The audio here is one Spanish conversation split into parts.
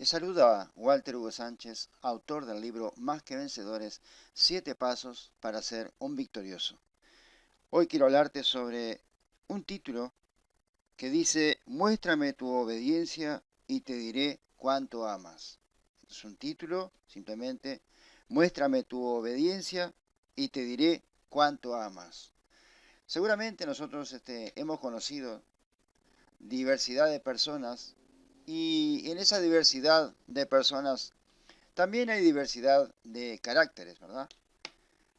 Te saluda Walter Hugo Sánchez, autor del libro Más que Vencedores, 7 pasos para ser un victorioso. Hoy quiero hablarte sobre un título que dice, Muéstrame tu obediencia y te diré cuánto amas. Es un título, simplemente, Muéstrame tu obediencia y te diré cuánto amas. Seguramente nosotros hemos conocido diversidad de personas y en esa diversidad de personas también hay diversidad de caracteres, ¿verdad?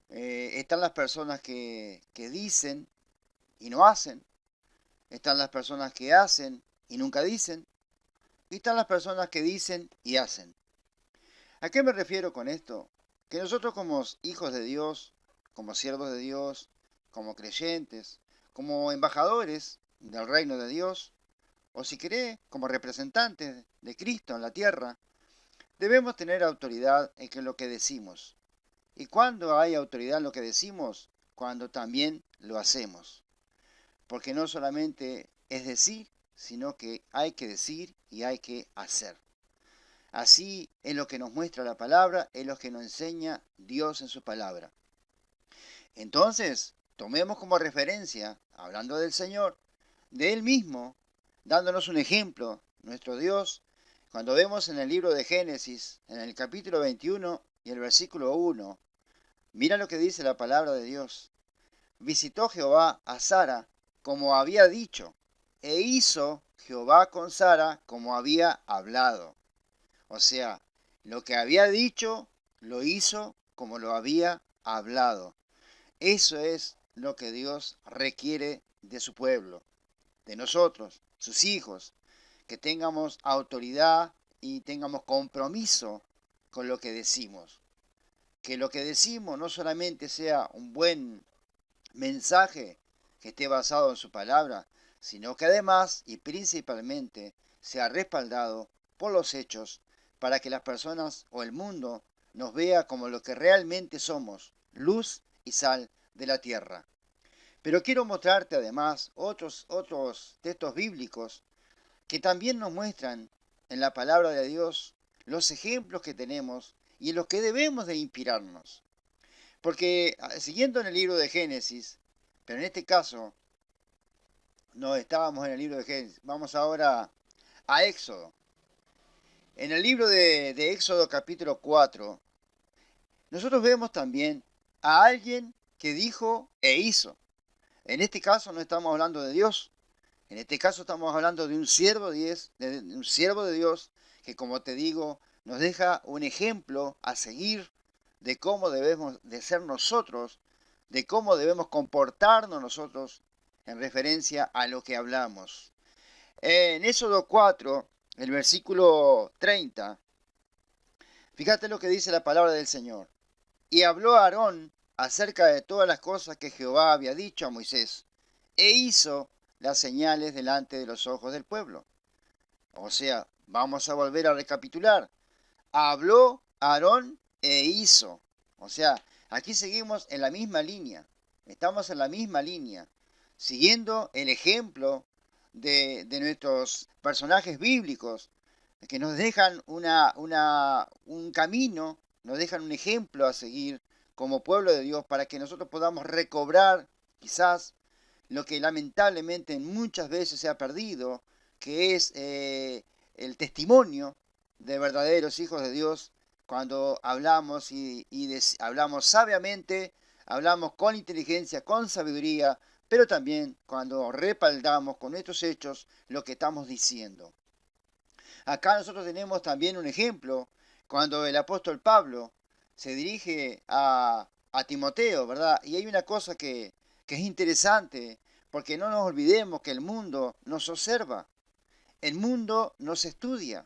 Están las personas que dicen y no hacen, están las personas que hacen y nunca dicen, y están las personas que dicen y hacen. ¿A qué me refiero con esto? Que nosotros como hijos de Dios, como siervos de Dios, como creyentes, como embajadores del reino de Dios, o si querés, como representantes de Cristo en la tierra, debemos tener autoridad en lo que decimos. ¿Y cuándo hay autoridad en lo que decimos? Cuando también lo hacemos. Porque no solamente es decir, sino que hay que decir y hay que hacer. Así es lo que nos muestra la palabra, es lo que nos enseña Dios en su palabra. Entonces, tomemos como referencia, hablando del Señor, de Él mismo, dándonos un ejemplo, nuestro Dios, cuando vemos en el libro de Génesis, en el capítulo 21 y el versículo 1, mira lo que dice la palabra de Dios. Visitó Jehová a Sara como había dicho, e hizo Jehová con Sara como había hablado. O sea, lo que había dicho, lo hizo como lo había hablado. Eso es lo que Dios requiere de su pueblo, de nosotros, sus hijos, que tengamos autoridad y tengamos compromiso con lo que decimos. Que lo que decimos no solamente sea un buen mensaje que esté basado en su palabra, sino que además y principalmente sea respaldado por los hechos para que las personas o el mundo nos vea como lo que realmente somos, luz y sal de la tierra. Pero quiero mostrarte además otros textos bíblicos que también nos muestran en la palabra de Dios los ejemplos que tenemos y en los que debemos de inspirarnos. Porque siguiendo en el libro de Génesis, pero en este caso no estábamos en el libro de Génesis, vamos ahora a Éxodo. En el libro de Éxodo capítulo 4, nosotros vemos también a alguien que dijo e hizo. En este caso no estamos hablando de Dios, en este caso estamos hablando de un siervo de Dios que, como te digo, nos deja un ejemplo a seguir de cómo debemos de ser nosotros, de cómo debemos comportarnos nosotros en referencia a lo que hablamos. En Éxodo 4, el versículo 30, fíjate lo que dice la palabra del Señor. Y habló Aarón acerca de todas las cosas que Jehová había dicho a Moisés, e hizo las señales delante de los ojos del pueblo. O sea, vamos a volver a recapitular. Habló Aarón e hizo. O sea, aquí seguimos en la misma línea. Estamos en la misma línea, siguiendo el ejemplo de nuestros personajes bíblicos, que nos dejan un camino, nos dejan un ejemplo a seguir como pueblo de Dios para que nosotros podamos recobrar quizás lo que lamentablemente muchas veces se ha perdido, que es el testimonio de verdaderos hijos de Dios cuando hablamos hablamos sabiamente, hablamos con inteligencia, con sabiduría, pero también cuando respaldamos con nuestros hechos lo que estamos diciendo. Acá nosotros tenemos también un ejemplo cuando el apóstol Pablo se dirige a Timoteo, ¿verdad? Y hay una cosa que es interesante, porque no nos olvidemos que el mundo nos observa, el mundo nos estudia.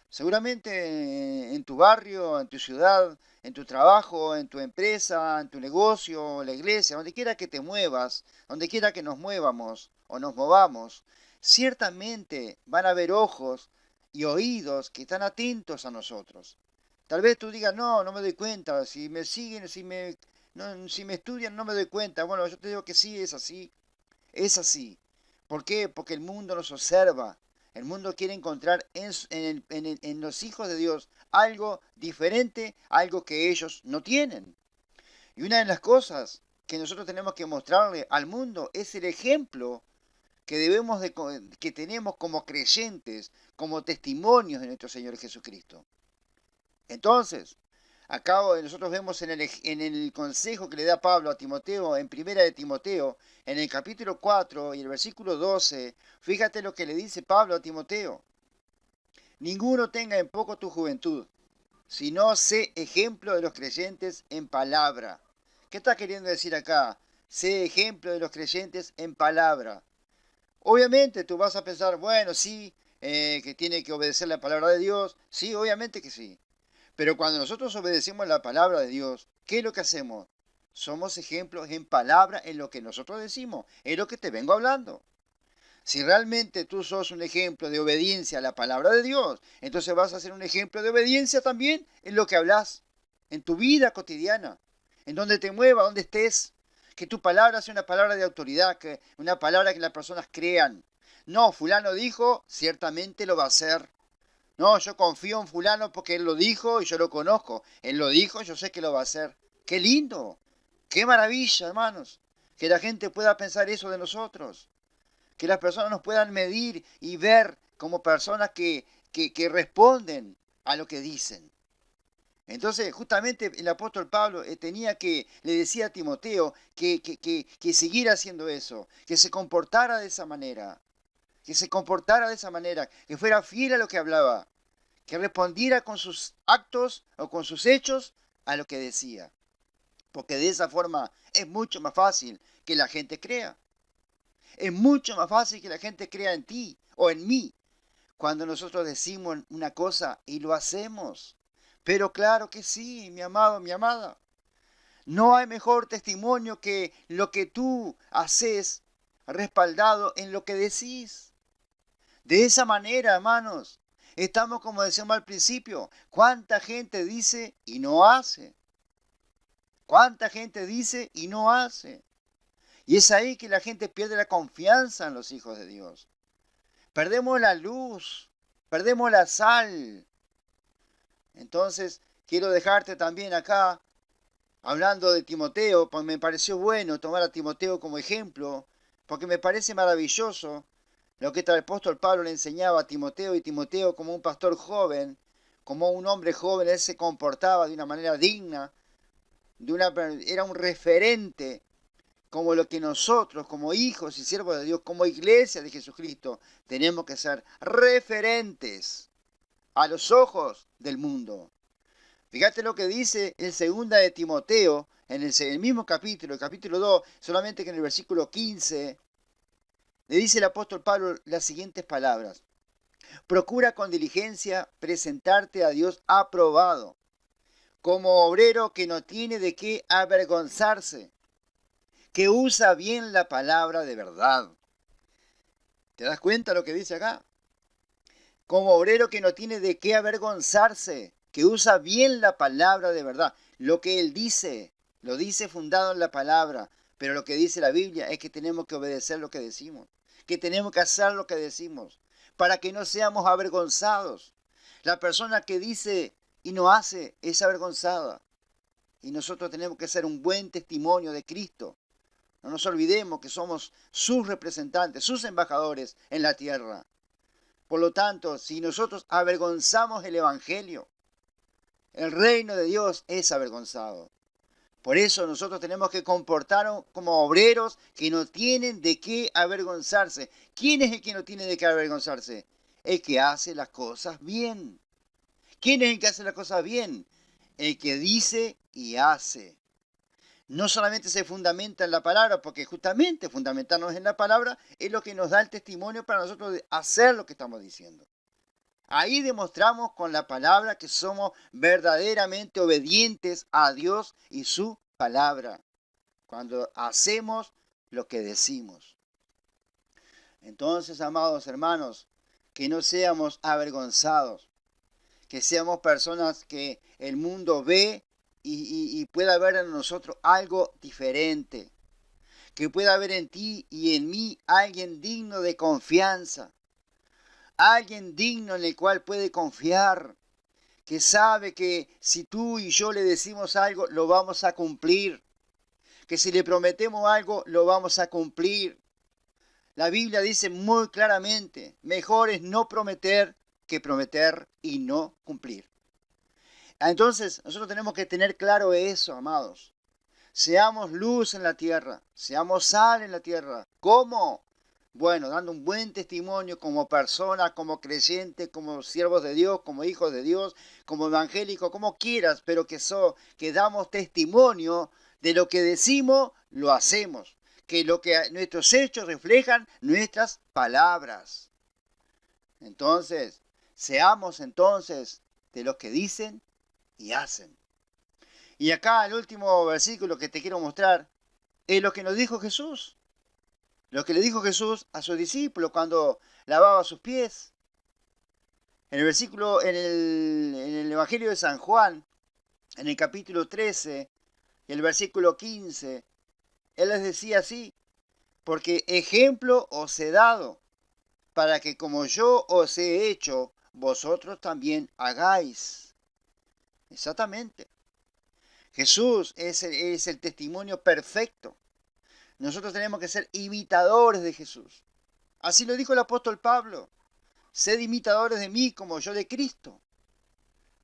Seguramente en tu barrio, en tu ciudad, en tu trabajo, en tu empresa, en tu negocio, la iglesia, donde quiera que te muevas, donde quiera que nos muevamos o nos movamos, ciertamente van a haber ojos y oídos que están atentos a nosotros. Tal vez tú digas, no, no me doy cuenta, si me siguen, si me estudian, no me doy cuenta. Bueno, yo te digo que sí, es así, es así. ¿Por qué? Porque el mundo nos observa, El mundo quiere encontrar en los hijos de Dios algo diferente, algo que ellos no tienen. Y una de las cosas que nosotros tenemos que mostrarle al mundo es el ejemplo que tenemos como creyentes, como testimonios de nuestro Señor Jesucristo. Entonces, acá nosotros vemos en el consejo que le da Pablo a Timoteo, en primera de Timoteo, en el capítulo 4 y el versículo 12, fíjate lo que le dice Pablo a Timoteo. Ninguno tenga en poco tu juventud, sino sé ejemplo de los creyentes en palabra. ¿Qué está queriendo decir acá? Sé ejemplo de los creyentes en palabra. Obviamente tú vas a pensar, bueno, sí, que tiene que obedecer la palabra de Dios. Sí, obviamente que sí. Pero cuando nosotros obedecemos la palabra de Dios, ¿qué es lo que hacemos? Somos ejemplos en palabra en lo que nosotros decimos, es lo que te vengo hablando. Si realmente tú sos un ejemplo de obediencia a la palabra de Dios, entonces vas a ser un ejemplo de obediencia también en lo que hablas, en tu vida cotidiana, en donde te muevas, donde estés. Que tu palabra sea una palabra de autoridad, que una palabra que las personas crean. No, fulano dijo, ciertamente lo va a hacer. No, yo confío en fulano porque él lo dijo y yo lo conozco. Él lo dijo, yo sé que lo va a hacer. ¡Qué lindo! ¡Qué maravilla, hermanos! Que la gente pueda pensar eso de nosotros. Que las personas nos puedan medir y ver como personas que responden a lo que dicen. Entonces, justamente el apóstol Pablo le decía a Timoteo que siguiera haciendo eso, que se comportara de esa manera, que fuera fiel a lo que hablaba, que respondiera con sus actos o con sus hechos a lo que decía. Porque de esa forma es mucho más fácil que la gente crea. Es mucho más fácil que la gente crea en ti o en mí cuando nosotros decimos una cosa y lo hacemos. Pero claro que sí, mi amado, mi amada. No hay mejor testimonio que lo que tú haces respaldado en lo que decís. De esa manera, hermanos, estamos como decíamos al principio. ¿Cuánta gente dice y no hace? ¿Cuánta gente dice y no hace? Y es ahí que la gente pierde la confianza en los hijos de Dios. Perdemos la luz, perdemos la sal. Entonces, quiero dejarte también acá, hablando de Timoteo, porque me pareció bueno tomar a Timoteo como ejemplo, porque me parece maravilloso lo que el apóstol Pablo le enseñaba a Timoteo, y Timoteo como un pastor joven, como un hombre joven, él se comportaba de una manera digna, era un referente como lo que nosotros, como hijos y siervos de Dios, como iglesia de Jesucristo, tenemos que ser referentes a los ojos del mundo. Fíjate lo que dice el segunda de Timoteo, en el mismo capítulo, el capítulo 2, solamente que en el versículo 15, le dice el apóstol Pablo las siguientes palabras. Procura con diligencia presentarte a Dios aprobado, como obrero que no tiene de qué avergonzarse, que usa bien la palabra de verdad. ¿Te das cuenta lo que dice acá? Como obrero que no tiene de qué avergonzarse, que usa bien la palabra de verdad. Lo que él dice, lo dice fundado en la palabra, pero lo que dice la Biblia es que tenemos que obedecer lo que decimos, que tenemos que hacer lo que decimos, para que no seamos avergonzados. La persona que dice y no hace es avergonzada. Y nosotros tenemos que ser un buen testimonio de Cristo. No nos olvidemos que somos sus representantes, sus embajadores en la tierra. Por lo tanto, si nosotros avergonzamos el Evangelio, el reino de Dios es avergonzado. Por eso nosotros tenemos que comportarnos como obreros que no tienen de qué avergonzarse. ¿Quién es el que no tiene de qué avergonzarse? El que hace las cosas bien. ¿Quién es el que hace las cosas bien? El que dice y hace. No solamente se fundamenta en la palabra, porque justamente fundamentarnos en la palabra es lo que nos da el testimonio para nosotros de hacer lo que estamos diciendo. Ahí demostramos con la palabra que somos verdaderamente obedientes a Dios y su palabra, cuando hacemos lo que decimos. Entonces, amados hermanos, que no seamos avergonzados, que seamos personas que el mundo ve y pueda ver en nosotros algo diferente, que pueda ver en ti y en mí alguien digno de confianza, alguien digno en el cual puede confiar, que sabe que si tú y yo le decimos algo, lo vamos a cumplir, que si le prometemos algo, lo vamos a cumplir. La Biblia dice muy claramente, mejor es no prometer que prometer y no cumplir. Entonces, nosotros tenemos que tener claro eso, amados. Seamos luz en la tierra, seamos sal en la tierra. ¿Cómo? Bueno, dando un buen testimonio como persona, como creyente, como siervos de Dios, como hijos de Dios, como evangélicos, como quieras, pero que damos testimonio de lo que decimos, lo hacemos. Que lo que nuestros hechos reflejan nuestras palabras. Entonces, seamos entonces de los que dicen y hacen. Y acá el último versículo que te quiero mostrar es lo que nos dijo Jesús. Lo que le dijo Jesús a sus discípulos cuando lavaba sus pies. En el versículo, en el Evangelio de San Juan, en el capítulo 13, y el versículo 15, él les decía así, porque ejemplo os he dado, para que como yo os he hecho, vosotros también hagáis. Exactamente. Jesús es el testimonio perfecto. Nosotros tenemos que ser imitadores de Jesús. Así lo dijo el apóstol Pablo. Sed imitadores de mí como yo de Cristo.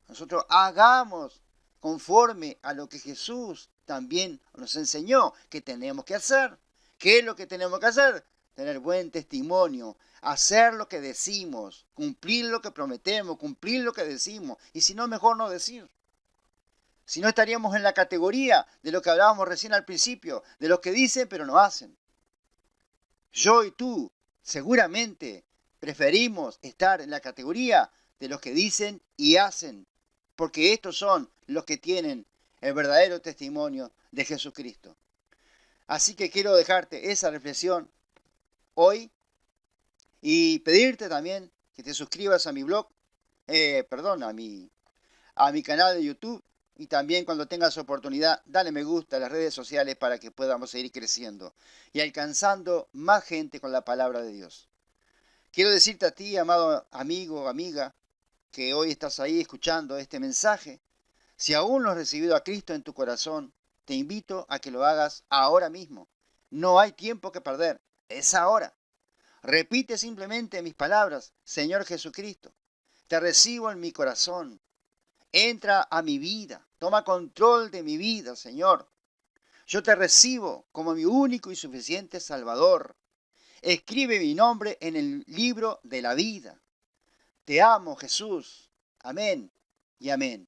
Nosotros hagamos conforme a lo que Jesús también nos enseñó que tenemos que hacer. ¿Qué es lo que tenemos que hacer? Tener buen testimonio, hacer lo que decimos, cumplir lo que prometemos, cumplir lo que decimos. Y si no, mejor no decir. Si no, estaríamos en la categoría de lo que hablábamos recién al principio, de los que dicen pero no hacen. Yo y tú seguramente preferimos estar en la categoría de los que dicen y hacen, porque estos son los que tienen el verdadero testimonio de Jesucristo. Así que quiero dejarte esa reflexión hoy y pedirte también que te suscribas a mi blog, a mi canal de YouTube. Y también cuando tengas oportunidad, dale me gusta a las redes sociales para que podamos seguir creciendo y alcanzando más gente con la palabra de Dios. Quiero decirte a ti, amado amigo, amiga, que hoy estás ahí escuchando este mensaje. Si aún no has recibido a Cristo en tu corazón, te invito a que lo hagas ahora mismo. No hay tiempo que perder, es ahora. Repite simplemente mis palabras, Señor Jesucristo, te recibo en mi corazón. Entra a mi vida, toma control de mi vida, Señor. Yo te recibo como mi único y suficiente Salvador. Escribe mi nombre en el libro de la vida. Te amo, Jesús. Amén y amén.